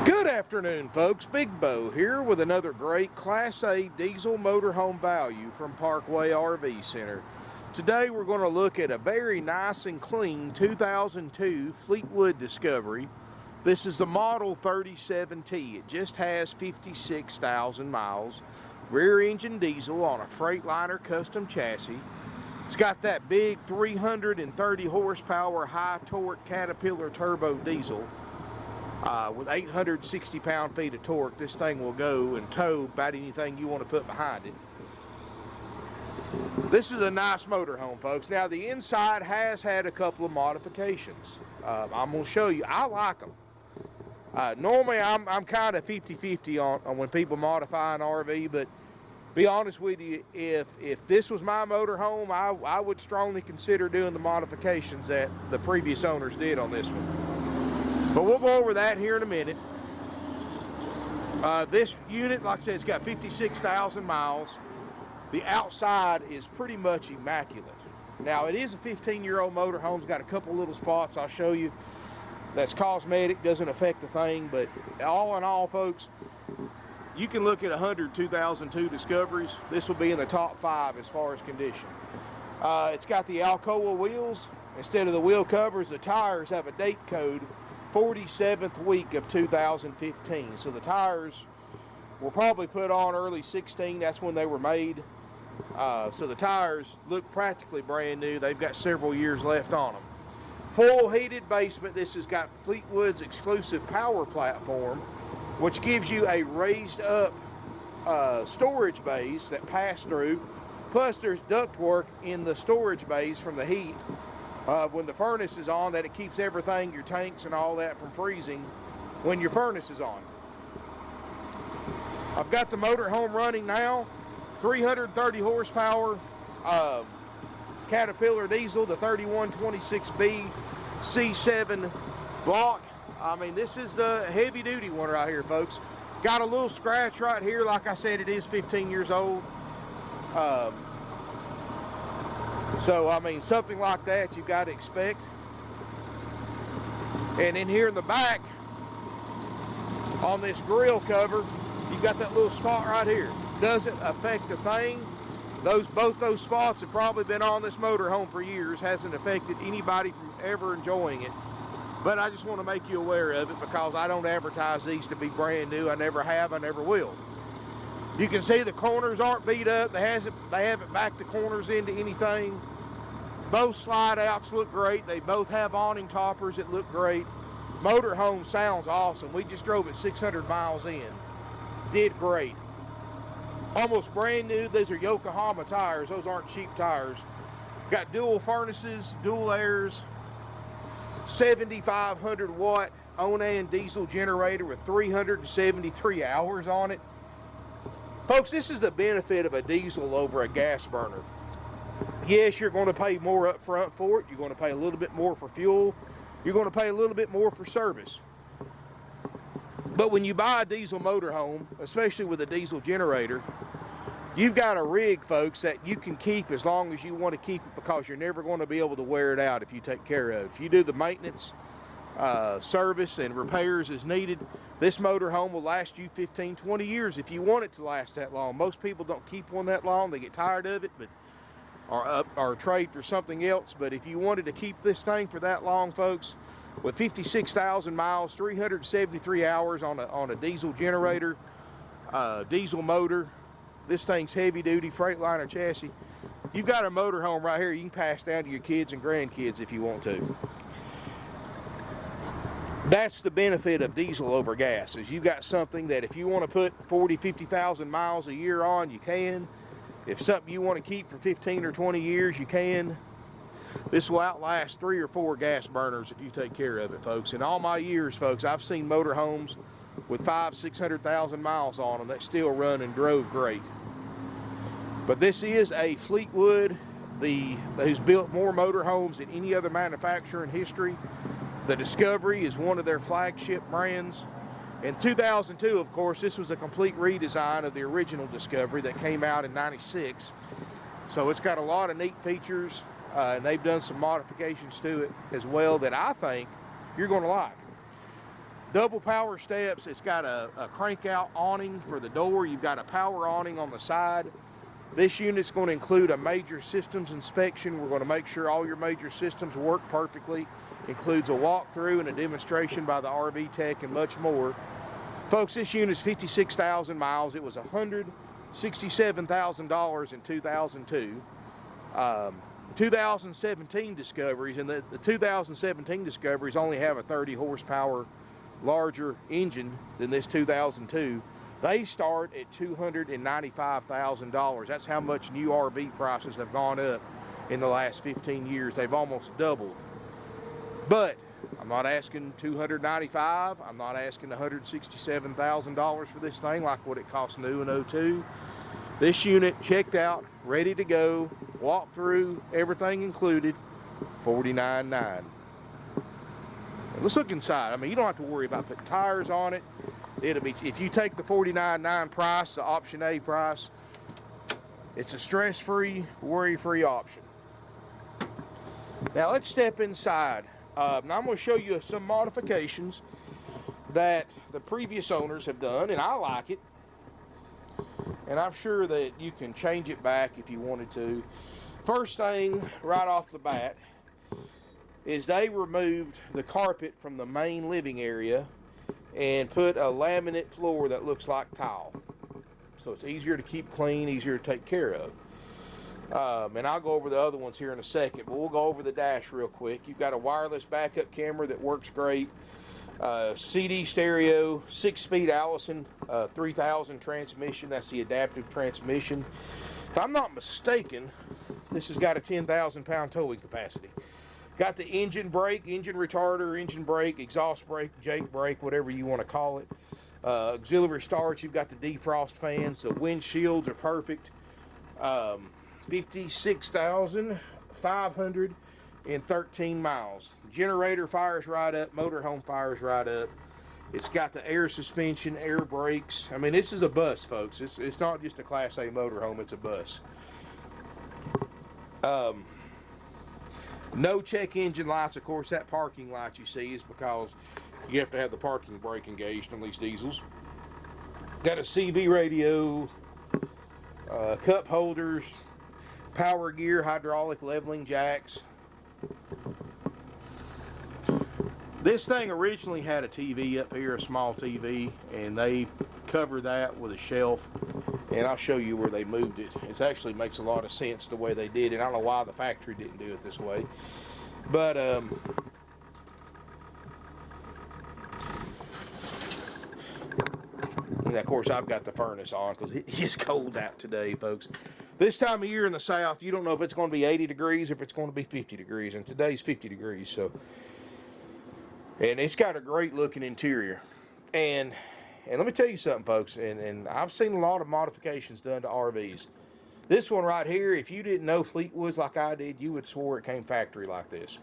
Good afternoon, folks. Big Bo here with another great Class A diesel motorhome value from Parkway RV Center. Today we're going to look at a very nice and clean 2002 Fleetwood Discovery. This is the model 37T. It just has 56,000 miles. Rear engine diesel on a Freightliner custom chassis. It's got that big 330 horsepower high torque Caterpillar turbo diesel. With 860 pound-feet of torque, this thing will go and tow about anything you want to put behind it. This is a nice motorhome, folks. Now, the inside has had a couple of modifications. I'm going to show you. I like them. Normally, I'm kind of 50-50 on when people modify an RV, but be honest with you, if this was my motorhome, I would strongly consider doing the modifications that the previous owners did on this one. But we'll go over that here in a minute. This unit, like I said, it's got 56,000 miles. The outside is pretty much immaculate. Now, it is a 15-year-old motorhome. It's got a couple little spots I'll show you. That's cosmetic, doesn't affect the thing. But all in all, folks, you can look at 100 2002 Discoveries. This will be in the top 5 as far as condition. It's got the Alcoa wheels. Instead of the wheel covers, the tires have a date code 47th week of 2015. So the tires were probably put on early 16. That's when they were made. So the tires look practically brand new. They've got several years left on them. Full heated basement. This has got Fleetwood's exclusive power platform, which gives you a raised up storage bays that pass through. Plus there's ductwork in the storage bays from the heat. When the furnace is on, that it keeps everything, your tanks and all that, from freezing when your furnace is on. I've got the motorhome running now. 330 horsepower Caterpillar diesel, the 3126B C7 block. I mean, this is the heavy duty one right here, folks. Got a little scratch right here. Like I said, it is 15 years old. So, I mean, something like that you've got to expect. And in here in the back, on this grill cover, you've got that little spot right here. Doesn't affect a thing. Both those spots have probably been on this motorhome for years. Hasn't affected anybody from ever enjoying it. But I just want to make you aware of it because I don't advertise these to be brand new. I never have, I never will. You can see the corners aren't beat up. They haven't backed the corners into anything. Both slide outs look great. They both have awning toppers that look great. Motorhome sounds awesome. We just drove it 600 miles in. Did great. Almost brand new. These are Yokohama tires. Those aren't cheap tires. Got dual furnaces, dual airs, 7,500 watt Onan diesel generator with 373 hours on it. Folks, this is the benefit of a diesel over a gas burner. Yes, you're going to pay more up front for it. You're going to pay a little bit more for fuel. You're going to pay a little bit more for service. But when you buy a diesel motorhome, especially with a diesel generator, you've got a rig, folks, that you can keep as long as you want to keep it because you're never going to be able to wear it out if you take care of it. If you do the maintenance, service, and repairs as needed, this motorhome will last you 15, 20 years if you want it to last that long. Most people don't keep one that long. They get tired of it, or trade for something else. But if you wanted to keep this thing for that long, folks, with 56,000 miles, 373 hours on a diesel generator, diesel motor, this thing's heavy duty Freightliner chassis, you've got a motorhome right here you can pass down to your kids and grandkids if you want to. That's the benefit of diesel over gas, is you've got something that if you want to put 40, 50,000 miles a year on, you can. If something you want to keep for 15 or 20 years, you can. This will outlast 3 or 4 gas burners if you take care of it, folks. In all my years, folks, I've seen motorhomes with 500,000, 600,000 miles on them that still run and drove great. But this is a Fleetwood who's built more motorhomes than any other manufacturer in history. The Discovery is one of their flagship brands. In 2002, of course, this was a complete redesign of the original Discovery that came out in '96. So it's got a lot of neat features, and they've done some modifications to it as well that I think you're going to like. Double power steps. It's got a crank out awning for the door. You've got a power awning on the side. This unit's going to include a major systems inspection. We're going to make sure all your major systems work perfectly. Includes a walkthrough and a demonstration by the RV tech and much more. Folks, this unit's 56,000 miles. It was $167,000 in 2002. 2017 discoveries, and the 2017 discoveries only have a 30 horsepower larger engine than this 2002. They start at $295,000. That's how much new RV prices have gone up in the last 15 years. They've almost doubled. But I'm not asking $295,000. I'm not asking $167,000 for this thing like what it cost new in 02. This unit checked out, ready to go, walk through, everything included, $49,900. Let's look inside. I mean, you don't have to worry about putting tires on it. It'll be, if you take the $49,900 price, the option A price, it's a stress-free, worry-free option. Now let's step inside. Now I'm going to show you some modifications that the previous owners have done, and I like it. And I'm sure that you can change it back if you wanted to. First thing right off the bat is they removed the carpet from the main living area and put a laminate floor that looks like tile. So it's easier to keep clean, easier to take care of. And I'll go over the other ones here in a second, but we'll go over the dash real quick. You've got a wireless backup camera that works great. CD stereo, 6-speed Allison, 3000 transmission. That's the adaptive transmission. If I'm not mistaken, this has got a 10,000 pound towing capacity. Got the engine brake, engine retarder, engine brake, exhaust brake, Jake brake, whatever you want to call it. Auxiliary starts, you've got the defrost fans. The windshields are perfect. 56,513 miles. Generator fires right up, motorhome fires right up. It's got the air suspension, air brakes. I mean, this is a bus, folks. It's not just a Class A motorhome, it's a bus. No check engine lights. Of course, that parking light you see is because you have to have the parking brake engaged on these diesels. Got a CB radio, cup holders, power gear, hydraulic leveling jacks. This thing originally had a TV up here, a small TV, and they covered that with a shelf, and I'll show you where they moved it. It actually makes a lot of sense the way they did it. I don't know why the factory didn't do it this way, but and of course I've got the furnace on because it is cold out today, folks. This time of year in the South, you don't know if it's going to be 80 degrees or if it's going to be 50 degrees, and today's 50 degrees, so. And it's got a great looking interior. And let me tell you something, folks, and I've seen a lot of modifications done to RVs. This one right here, if you didn't know Fleetwood like I did, you would swore it came factory like this.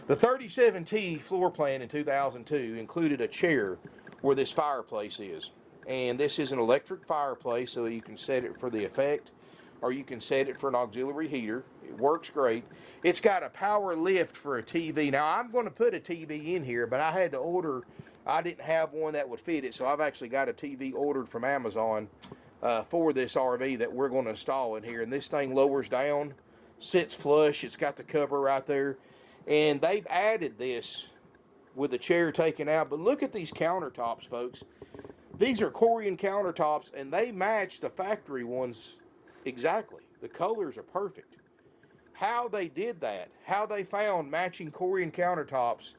The 37T floor plan in 2002 included a chair where this fireplace is. And this is an electric fireplace, so you can set it for the effect, or you can set it for an auxiliary heater. It works great. It's got a power lift for a TV. Now, I'm going to put a TV in here, but I had to order. I didn't have one that would fit it, so I've actually got a TV ordered from Amazon for this RV that we're going to install in here. And this thing lowers down, sits flush. It's got the cover right there. And they've added this with the chair taken out. But look at these countertops, folks. These are corian countertops, and they match the factory ones exactly. The colors are perfect. How they did that, how they found matching corian countertops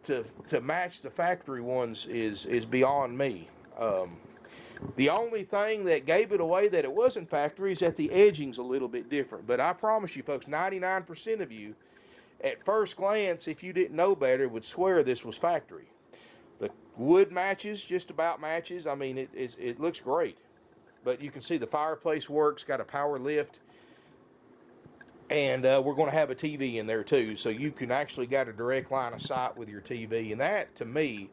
to match the factory ones is beyond me. The only thing that gave it away that it wasn't factory is that the edging's a little bit different. But I promise you, folks, 99% of you, at first glance, if you didn't know better, would swear this was factory. The wood matches, just about matches. I mean, it looks great. But you can see the fireplace works, got a power lift. And we're going to have a TV in there too, so you can actually got a direct line of sight with your TV. And that, to me,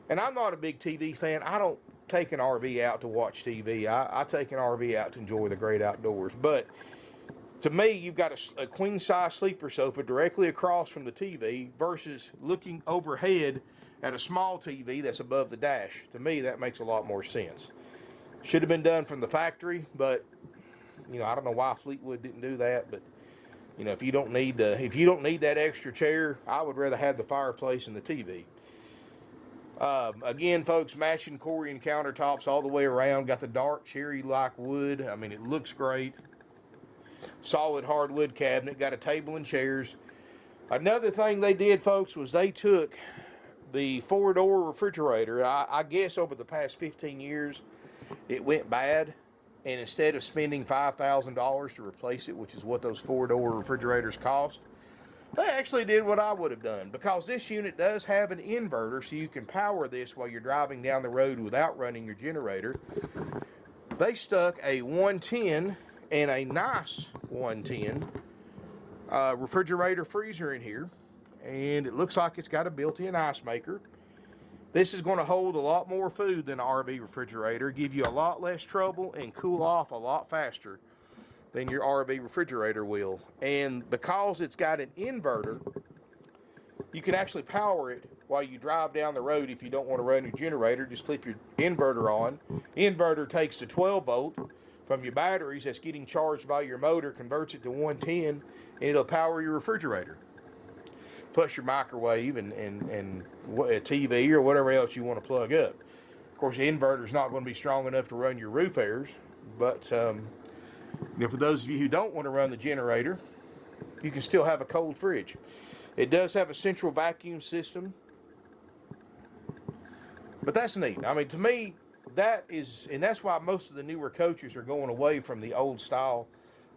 and I'm not a big TV fan. I don't take an RV out to watch TV. I take an RV out to enjoy the great outdoors. But to me, you've got a queen-size sleeper sofa directly across from the TV versus looking overhead at a small TV that's above the dash. To me, that makes a lot more sense. Should have been done from the factory, but you know, I don't know why Fleetwood didn't do that, but you know, if you don't need that extra chair, I would rather have the fireplace and the TV. Again, folks, matching corian countertops all the way around. Got the dark cherry-like wood. I mean, it looks great. Solid hardwood cabinet. Got a table and chairs. Another thing they did, folks, was they took the four-door refrigerator. I guess over the past 15 years, it went bad. And instead of spending $5,000 to replace it, which is what those four-door refrigerators cost, they actually did what I would have done, because this unit does have an inverter, so you can power this while you're driving down the road without running your generator. They stuck a 110 and a nice 110 refrigerator freezer in here, and it looks like it's got a built-in ice maker. This is going to hold a lot more food than an RV refrigerator, give you a lot less trouble, and cool off a lot faster than your RV refrigerator will. And because it's got an inverter, you can actually power it while you drive down the road. If you don't want to run your generator, just flip your inverter on. Inverter takes the 12 volt from your batteries that's getting charged by your motor, converts it to 110, and it'll power your refrigerator. Plus your microwave and a TV or whatever else you want to plug up. Of course, the inverter's not going to be strong enough to run your roof airs, but you know, for those of you who don't want to run the generator, you can still have a cold fridge. It does have a central vacuum system, but that's neat. I mean, to me, that is, and that's why most of the newer coaches are going away from the old style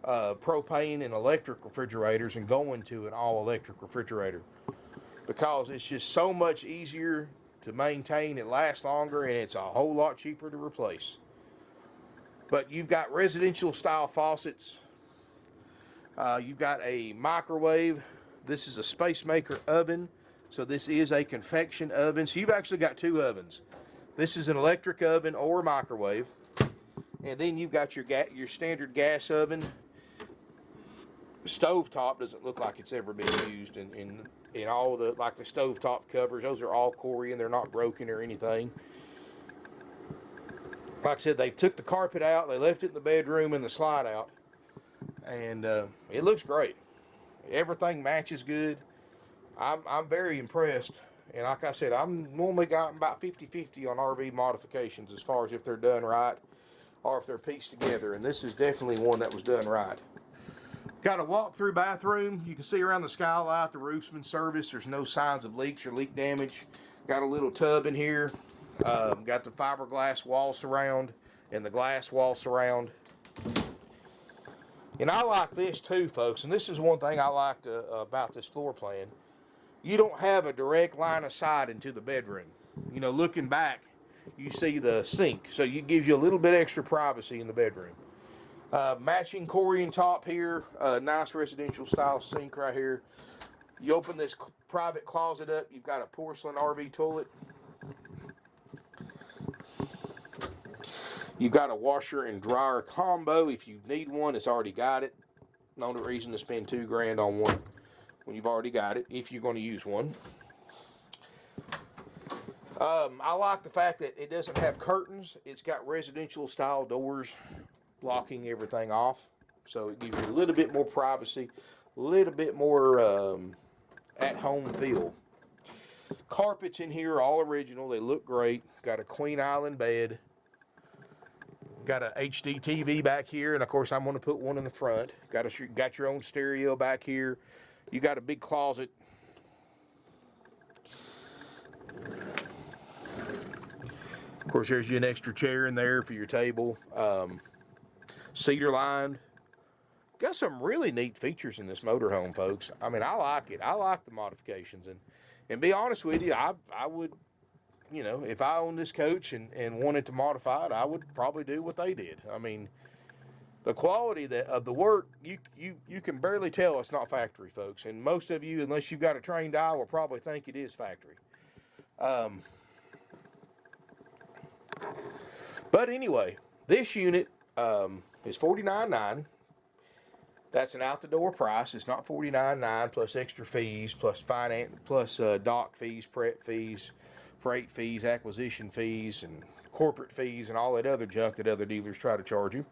propane and electric refrigerators and going to an all-electric refrigerator, because it's just so much easier to maintain, it lasts longer, and it's a whole lot cheaper to replace. But you've got residential style faucets. You've got a microwave. This is a space maker oven. So this is a convection oven. So you've actually got two ovens. This is an electric oven or microwave. And then you've got your standard gas oven. Stovetop doesn't look like it's ever been used in all the, like the stovetop covers. Those are all corian. They're not broken or anything. Like I said, they took the carpet out, they left it in the bedroom and the slide out, and it looks great. Everything matches good. I'm very impressed, and like I said, I'm normally got about 50-50 on RV modifications as far as if they're done right or if they're pieced together, and this is definitely one that was done right. Got a walk-through bathroom. You can see around the skylight, the roof's been serviced. There's no signs of leaks or leak damage. Got a little tub in here. Got the fiberglass wall surround and the glass wall surround. And I like this too, folks, and this is one thing I liked about this floor plan. You don't have a direct line of sight into the bedroom. You know, looking back, you see the sink, so it gives you a little bit extra privacy in the bedroom. Matching corian top here, nice residential style sink right here. You open this private closet up, you've got a porcelain RV toilet. You've got a washer and dryer combo. If you need one, it's already got it. No reason to spend $2,000 on one when you've already got it, if you're going to use one. I like the fact that it doesn't have curtains. It's got residential style doors blocking everything off. So it gives you a little bit more privacy, a little bit more at-home feel. Carpets in here are all original. They look great. Got a queen island bed. Got a HD TV back here, and of course I'm going to put one in the front. Got your own stereo back here. You got a big closet. Of course, there's you an extra chair in there for your table. Cedar lined. Got some really neat features in this motorhome, folks. I mean, I like it. I like the modifications, and be honest with you, I would. You know, if I owned this coach and wanted to modify it, I would probably do what they did. I mean, the quality of the work, you can barely tell it's not factory, folks. And most of you, unless you've got a trained eye, will probably think it is factory. But anyway, this unit is $49,900. That's an out-the-door price. It's not $49,900 plus extra fees, plus finance, plus dock fees, prep fees. freight fees, acquisition fees, and corporate fees, and all that other junk that other dealers try to charge you.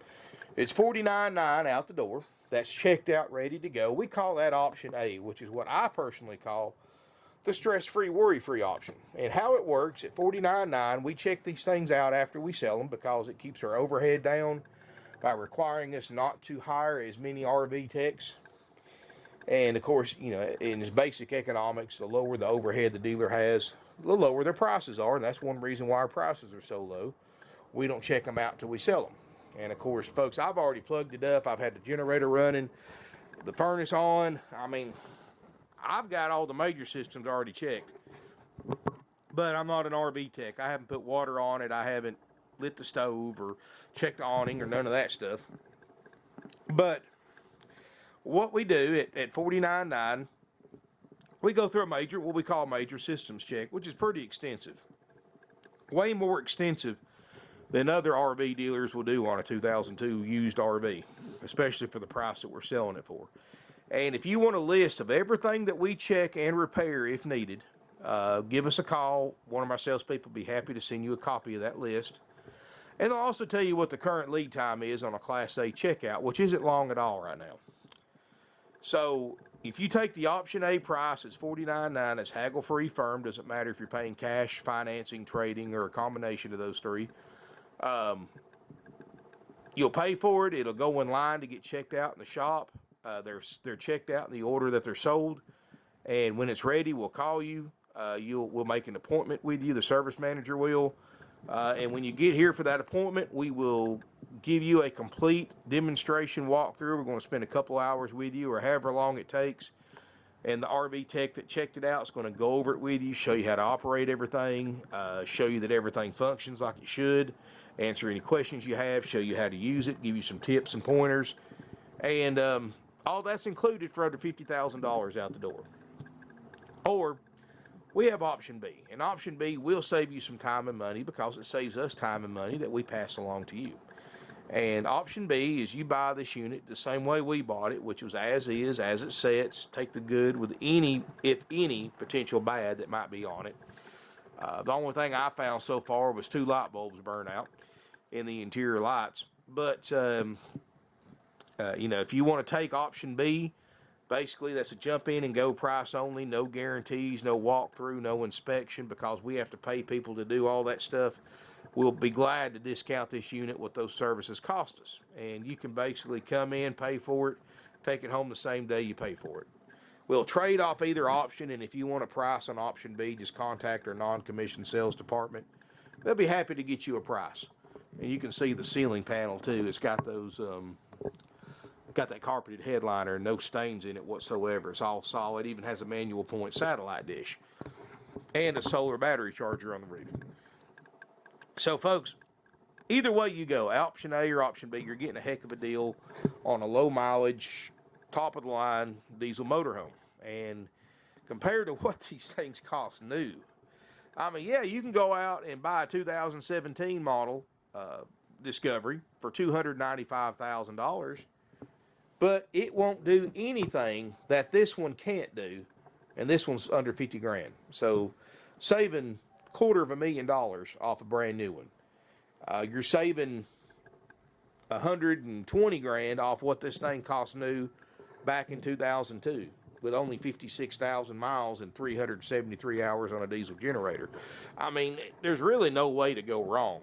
It's $49.9 out the door. That's checked out, ready to go. We call that option A, which is what I personally call the stress-free, worry-free option. And how it works, at $49.9, we check these things out after we sell them because it keeps our overhead down by requiring us not to hire as many RV techs. And of course, you know, in its basic economics, the lower the overhead the dealer has, the lower their prices are. And that's one reason why our prices are so low. We don't check them out until we sell them. And of course, folks, I've already plugged it up. I've had the generator running, the furnace on. I mean, I've got all the major systems already checked. But I'm not an RV tech. I haven't put water on it. I haven't lit the stove or checked the awning or none of that stuff. But what we do at $49.9, we go through what we call a major systems check, which is pretty extensive. Way more extensive than other RV dealers will do on a 2002 used RV, especially for the price that we're selling it for. And if you want a list of everything that we check and repair if needed, give us a call. One of my salespeople will be happy to send you a copy of that list. And they'll also tell you what the current lead time is on a Class A checkout, which isn't long at all right now. So if you take the option A price, it's $49.9. It's haggle-free, firm. Doesn't matter if you're paying cash, financing, trading, or a combination of those three. You'll pay for it. It'll go in line to get checked out in the shop. They're checked out in the order that they're sold. And when it's ready, we'll call you. We'll make an appointment with you. The service manager will. And when you get here for that appointment, we will give you a complete demonstration walkthrough. We're going to spend a couple hours with you or however long it takes. And the RV tech that checked it out is going to go over it with you, show you how to operate everything, show you that everything functions like it should, answer any questions you have, show you how to use it, give you some tips and pointers. And all that's included for under $50,000 out the door. Or we have option B. And option B will save you some time and money because it saves us time and money that we pass along to you. And option B is you buy this unit the same way we bought it, which was as is, as it sets. Take the good with any, if any, potential bad that might be on it. The only thing I found so far was 2 light bulbs burn out in the interior lights. But, you know, if you want to take option B, basically that's a jump in and go price only, no guarantees, no walkthrough, no inspection, because we have to pay people to do all that stuff. We'll be glad to discount this unit what those services cost us. And you can basically come in, pay for it, take it home the same day you pay for it. We'll trade off either option, and if you want a price on option B, just contact our non-commissioned sales department. They'll be happy to get you a price. And you can see the ceiling panel too. It's got those, got that carpeted headliner, no stains in it whatsoever. It's all solid. Even has a manual point satellite dish and a solar battery charger on the roof. So, folks, either way you go, option A or option B, you're getting a heck of a deal on a low mileage, top of the line diesel motorhome. And compared to what these things cost new, I mean, yeah, you can go out and buy a 2017 model Discovery for $295,000, but it won't do anything that this one can't do, and this one's under 50 grand. So, saving $250,000 off a brand new one. You're saving 120 grand off what this thing cost new back in 2002 with only 56,000 miles and 373 hours on a diesel generator. I mean, there's really no way to go wrong.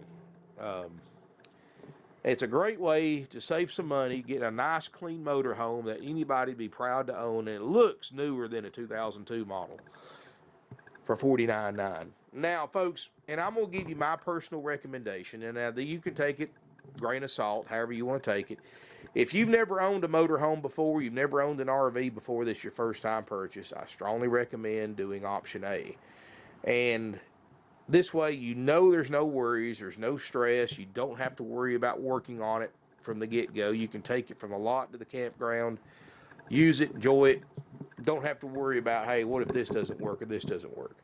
It's a great way to save some money, get a nice clean motorhome that anybody would be proud to own, and it looks newer than a 2002 model for $49.9. Now, folks, and I'm going to give you my personal recommendation, and now you can take it grain of salt, however you want to take it. If you've never owned a motorhome before, you've never owned an RV before, this is your first time purchase, I strongly recommend doing option A. And this way, you know there's no worries, there's no stress, you don't have to worry about working on it from the get-go. You can take it from the lot to the campground, use it, enjoy it. Don't have to worry about, hey, what if this doesn't work or this doesn't work.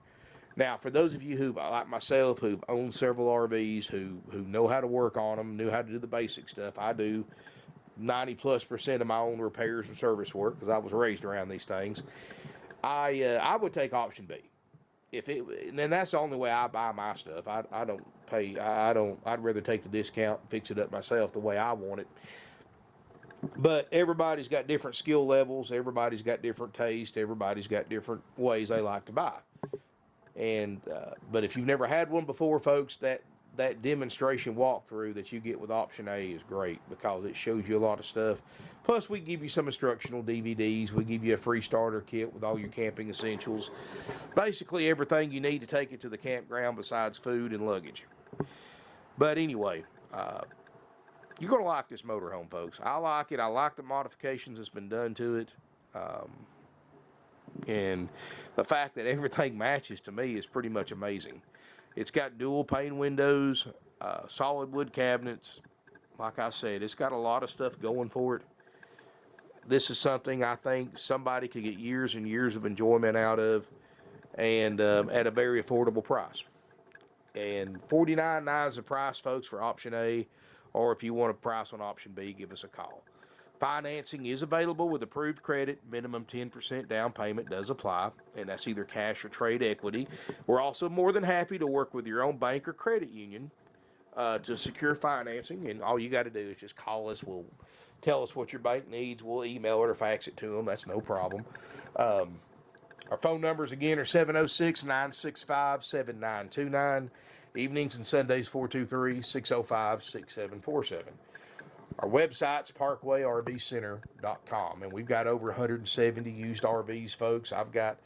Now, for those of you who, like myself, who've owned several RVs, who know how to work on them, know how to do the basic stuff, I do 90+% of my own repairs and service work because I was raised around these things. I would take option B. and then that's the only way I buy my stuff. I don't pay, I'd rather take the discount and fix it up myself the way I want it. But everybody's got different skill levels. Everybody's got different taste. Everybody's got different ways they like to buy. And but if you've never had one before, folks, that demonstration walkthrough that you get with option A is great because it shows you a lot of stuff. Plus, we give you some instructional DVDs. We give you a free starter kit with all your camping essentials. Basically, everything you need to take it to the campground besides food and luggage. But anyway, you're going to like this motorhome, folks. I like it. I like the modifications that's been done to it. And the fact that everything matches to me is pretty much amazing. It's got dual pane windows, solid wood cabinets. Like I said, it's got a lot of stuff going for it. This is something I think somebody could get years and years of enjoyment out of, and at a very affordable price. And $49.9 is the price, folks, for option A, or if you want a price on option B, give us a call. Financing is available with approved credit. Minimum 10% down payment does apply, and that's either cash or trade equity. We're also more than happy to work with your own bank or credit union to secure financing, and all you got to do is just call us. We'll tell us what your bank needs. We'll email it or fax it to them. That's no problem. Our phone numbers, again, are 706-965-7929. Evenings and Sundays, 423-605-6747. Our website's parkwayrvcenter.com, and we've got over 170 used RVs, folks. I've got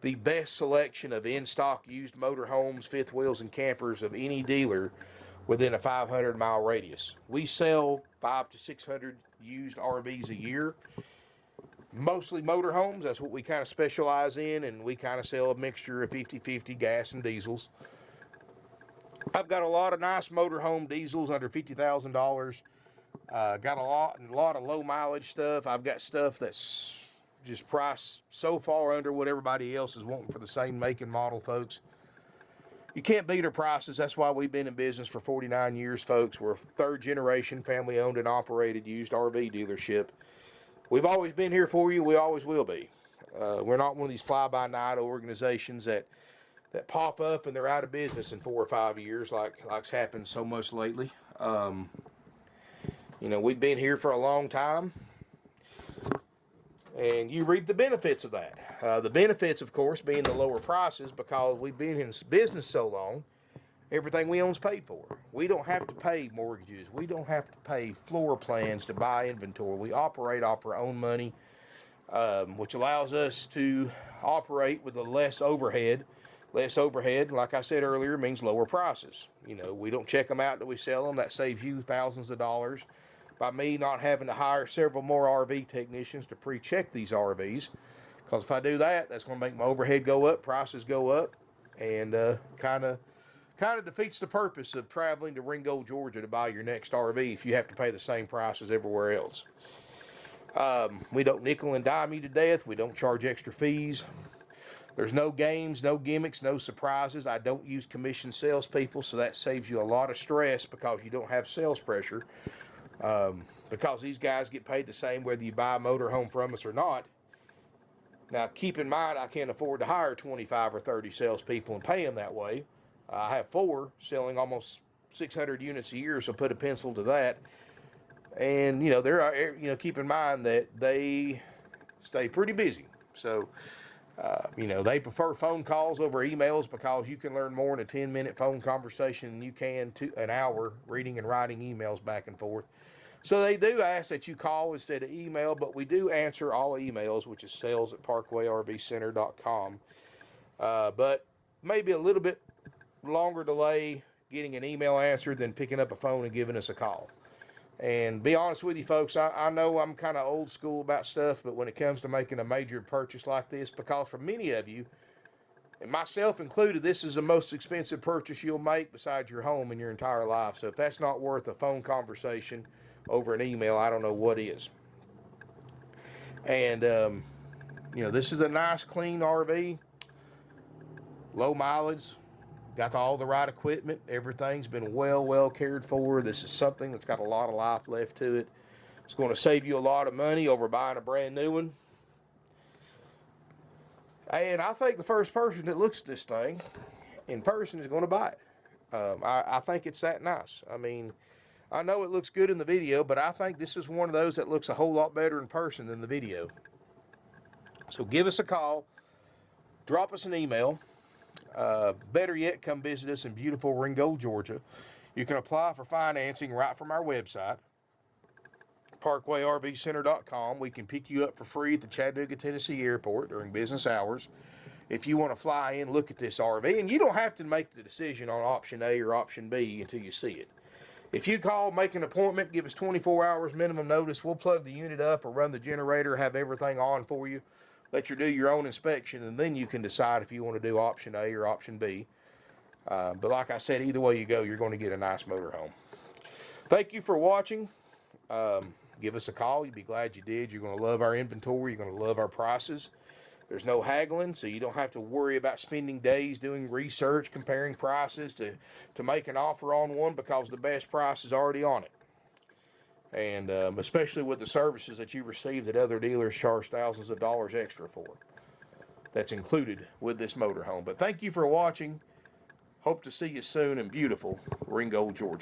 the best selection of in-stock used motorhomes, fifth wheels, and campers of any dealer within a 500-mile radius. We sell 500 to 600 used RVs a year, mostly motorhomes. That's what we kind of specialize in, and we kind of sell a mixture of 50-50 gas and diesels. I've got a lot of nice motorhome diesels under $50,000. Got a lot of low mileage stuff. I've got stuff that's just priced so far under what everybody else is wanting for the same make and model, folks. You can't beat our prices. That's why we've been in business for 49 years, folks. We're a third generation family owned and operated used RV dealership. We've always been here for you. We always will be. We're not one of these fly-by-night organizations that pop up and they're out of business in 4 or 5 years like's happened so much lately. We've been here for a long time, and you reap the benefits of that. The benefits, of course, being the lower prices because we've been in business so long, everything we own is paid for. We don't have to pay mortgages. We don't have to pay floor plans to buy inventory. We operate off our own money, which allows us to operate with a less overhead. Less overhead, like I said earlier, means lower prices. We don't check them out until we sell them. That saves you thousands of dollars by me not having to hire several more RV technicians to pre-check these RVs. Because if I do that, that's going to make my overhead go up, prices go up, and kind of defeats the purpose of traveling to Ringgold, Georgia to buy your next RV if you have to pay the same price as everywhere else. We don't nickel and dime you to death. We don't charge extra fees. There's no games, no gimmicks, no surprises. I don't use commission salespeople, so that saves you a lot of stress because you don't have sales pressure. Because these guys get paid the same whether you buy a motorhome from us or not. Now, keep in mind, I can't afford to hire 25 or 30 salespeople and pay them that way. I have 4 selling almost 600 units a year, so put a pencil to that. And, keep in mind that they stay pretty busy. So, they prefer phone calls over emails because you can learn more in a 10-minute phone conversation than you can an hour reading and writing emails back and forth. So they do ask that you call instead of email, but we do answer all emails, which is sales@parkwayrvcenter.com. But maybe a little bit longer delay getting an email answered than picking up a phone and giving us a call. And be honest with you, folks, I know I'm kind of old school about stuff, but when it comes to making a major purchase like this, because for many of you, and myself included, this is the most expensive purchase you'll make besides your home in your entire life. So if that's not worth a phone conversation over an email, I don't know what is. And, this is a nice, clean RV, low mileage. Got all the right equipment. Everything's been well cared for. This is something that's got a lot of life left to it. It's going to save you a lot of money over buying a brand new one. And I think the first person that looks at this thing in person is going to buy it. I think it's that nice. I mean, I know it looks good in the video, but I think this is one of those that looks a whole lot better in person than the video. So give us a call, drop us an email. Better yet, come visit us in beautiful Ringgold, Georgia. You can apply for financing right from our website, parkway.rvcenter.com. We can pick you up for free at the Chattanooga, Tennessee airport during business hours. If you want to fly in, look at this RV, and you don't have to make the decision on option A or option B until you see it. If you call, make an appointment, give us 24 hours minimum notice, we'll plug the unit up or run the generator, have everything on for you, let you do your own inspection, and then you can decide if you want to do option A or option B. But like I said, either way you go, you're going to get a nice motorhome. Thank you for watching. Give us a call. You'll be glad you did. You're going to love our inventory. You're going to love our prices. There's no haggling, so you don't have to worry about spending days doing research, comparing prices to make an offer on one, because the best price is already on it. And especially with the services that you receive that other dealers charge thousands of dollars extra for. That's included with this motorhome. But thank you for watching. Hope to see you soon in beautiful Ringgold, Georgia.